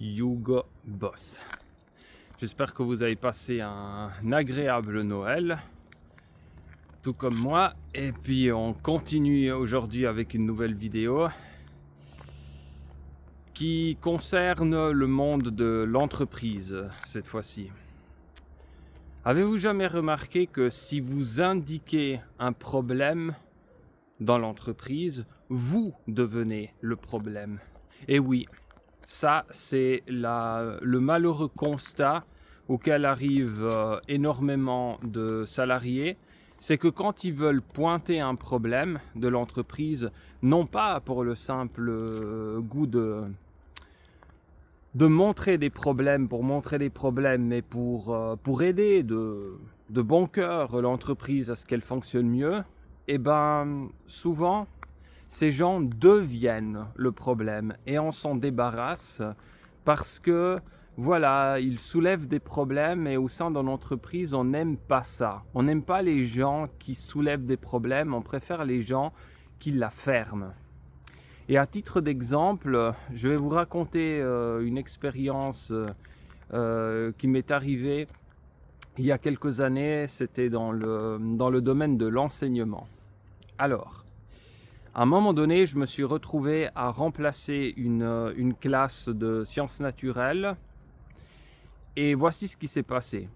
Hugo Boss. J'espère que vous avez passé un agréable Noël, tout comme moi. Et puis on continue aujourd'hui avec une nouvelle vidéo qui concerne le monde de l'entreprise cette fois-ci. Avez-vous jamais remarqué que si vous indiquez un problème dans l'entreprise, vous devenez le problème? Et oui, ça c'est le malheureux constat auquel arrivent énormément de salariés, c'est que quand ils veulent pointer un problème de l'entreprise, non pas pour le simple goût de montrer des problèmes pour montrer des problèmes, mais pour aider de bon cœur l'entreprise à ce qu'elle fonctionne mieux, et ben souvent ces gens deviennent le problème et on s'en débarrasse parce que voilà, ils soulèvent des problèmes et au sein d'une entreprise, on n'aime pas ça. On n'aime pas les gens qui soulèvent des problèmes, on préfère les gens qui la ferment. Et à titre d'exemple, je vais vous raconter une expérience qui m'est arrivée il y a quelques années. C'était dans le domaine de l'enseignement. Alors, à un moment donné, je me suis retrouvé à remplacer une classe de sciences naturelles. Et voici ce qui s'est passé.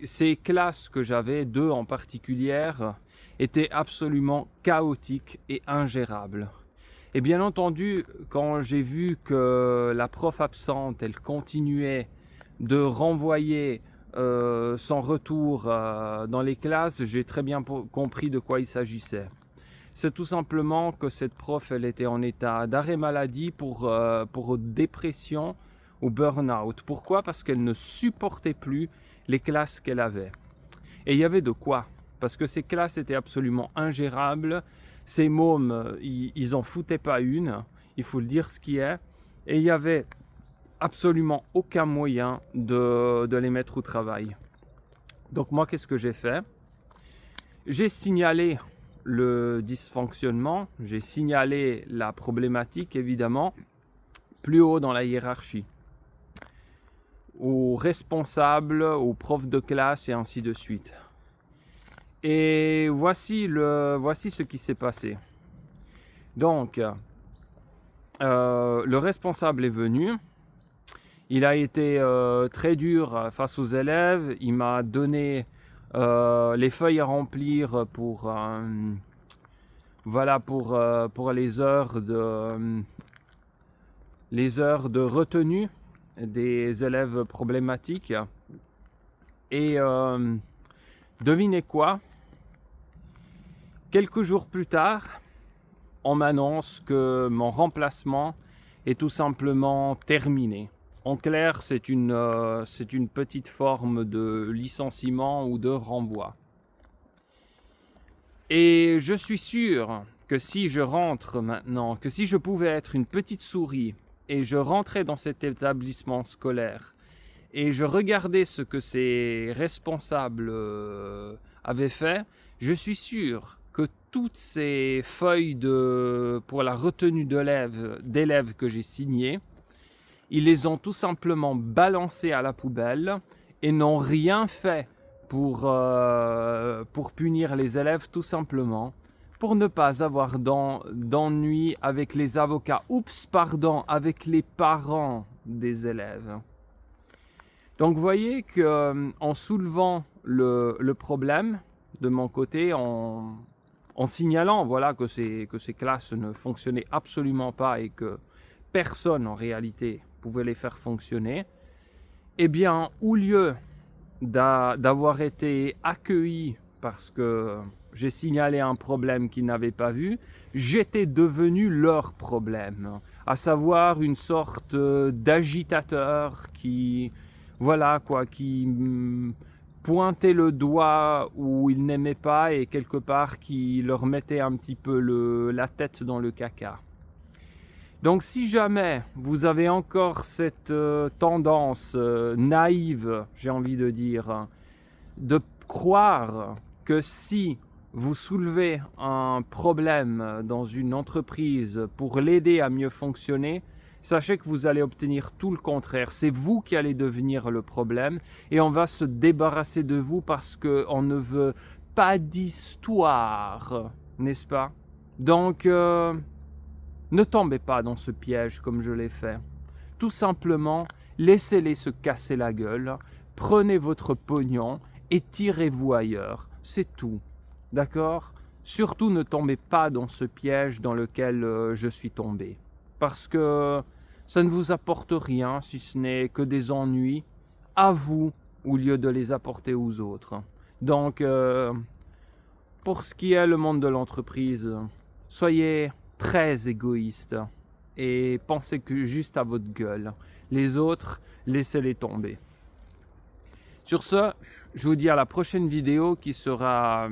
Ces classes que j'avais, 2 en particulier, étaient absolument chaotiques et ingérables. Et bien entendu, quand j'ai vu que la prof absente, elle continuait de renvoyer son retour dans les classes, j'ai très bien compris de quoi il s'agissait. C'est tout simplement que cette prof, elle était en état d'arrêt maladie pour dépression ou burn-out. Pourquoi? Parce qu'elle ne supportait plus les classes qu'elle avait. Et il y avait de quoi? Parce que ces classes étaient absolument ingérables. Ces mômes, ils en foutaient pas une, il faut le dire ce qui est. Et il n'y avait absolument aucun moyen de les mettre au travail. Donc moi, qu'est-ce que j'ai fait? J'ai signalé le dysfonctionnement, j'ai signalé la problématique évidemment plus haut dans la hiérarchie, aux responsables, aux profs de classe et ainsi de suite. Et voici ce qui s'est passé. Donc, le responsable est venu, il a été très dur face aux élèves, il m'a donné les feuilles à remplir pour les heures de retenue des élèves problématiques. Et devinez quoi? Quelques jours plus tard, on m'annonce que mon remplacement est tout simplement terminé. En clair, c'est une petite forme de licenciement ou de renvoi. Et je suis sûr que si je rentre maintenant, que si je pouvais être une petite souris et je rentrais dans cet établissement scolaire et je regardais ce que ces responsables avaient fait, je suis sûr que toutes ces feuilles pour la retenue d'élèves que j'ai signées, ils les ont tout simplement balancées à la poubelle et n'ont rien fait pour punir les élèves, tout simplement pour ne pas avoir d'ennui avec les avocats, avec les parents des élèves. Donc vous voyez qu'en soulevant le problème de mon côté, en signalant voilà, que ces classes ne fonctionnaient absolument pas et que personne en réalité pouvait les faire fonctionner, eh bien, au lieu d'avoir été accueilli parce que j'ai signalé un problème qu'ils n'avaient pas vu, j'étais devenu leur problème, à savoir une sorte d'agitateur qui pointait le doigt où ils n'aimaient pas et quelque part qui leur mettait un petit peu la tête dans le caca. Donc si jamais vous avez encore cette tendance naïve, j'ai envie de dire, de croire que si vous soulevez un problème dans une entreprise pour l'aider à mieux fonctionner, sachez que vous allez obtenir tout le contraire. C'est vous qui allez devenir le problème et on va se débarrasser de vous parce qu'on ne veut pas d'histoire, n'est-ce pas? Donc, ne tombez pas dans ce piège comme je l'ai fait. Tout simplement, laissez-les se casser la gueule, prenez votre pognon et tirez-vous ailleurs. C'est tout. D'accord? Surtout ne tombez pas dans ce piège dans lequel je suis tombé. Parce que ça ne vous apporte rien si ce n'est que des ennuis à vous au lieu de les apporter aux autres. Donc, pour ce qui est le monde de l'entreprise, soyez très égoïste et pensez que juste à votre gueule. Les autres, laissez-les tomber. Sur ce, je vous dis à la prochaine vidéo qui sera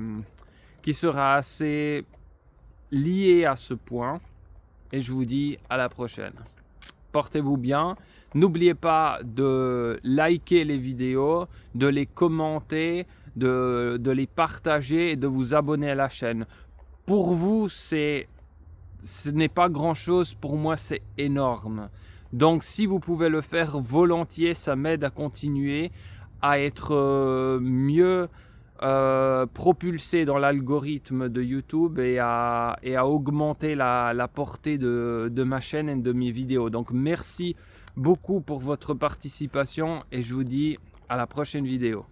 assez liée à ce point. Et je vous dis à la prochaine. Portez-vous bien. N'oubliez pas de liker les vidéos, de les commenter, de les partager et de vous abonner à la chaîne. Pour vous, ce n'est pas grand-chose. Pour moi, c'est énorme. Donc, si vous pouvez le faire volontiers, ça m'aide à continuer, à être mieux propulsé dans l'algorithme de YouTube et à augmenter la portée de ma chaîne et de mes vidéos. Donc merci beaucoup pour votre participation et je vous dis à la prochaine vidéo.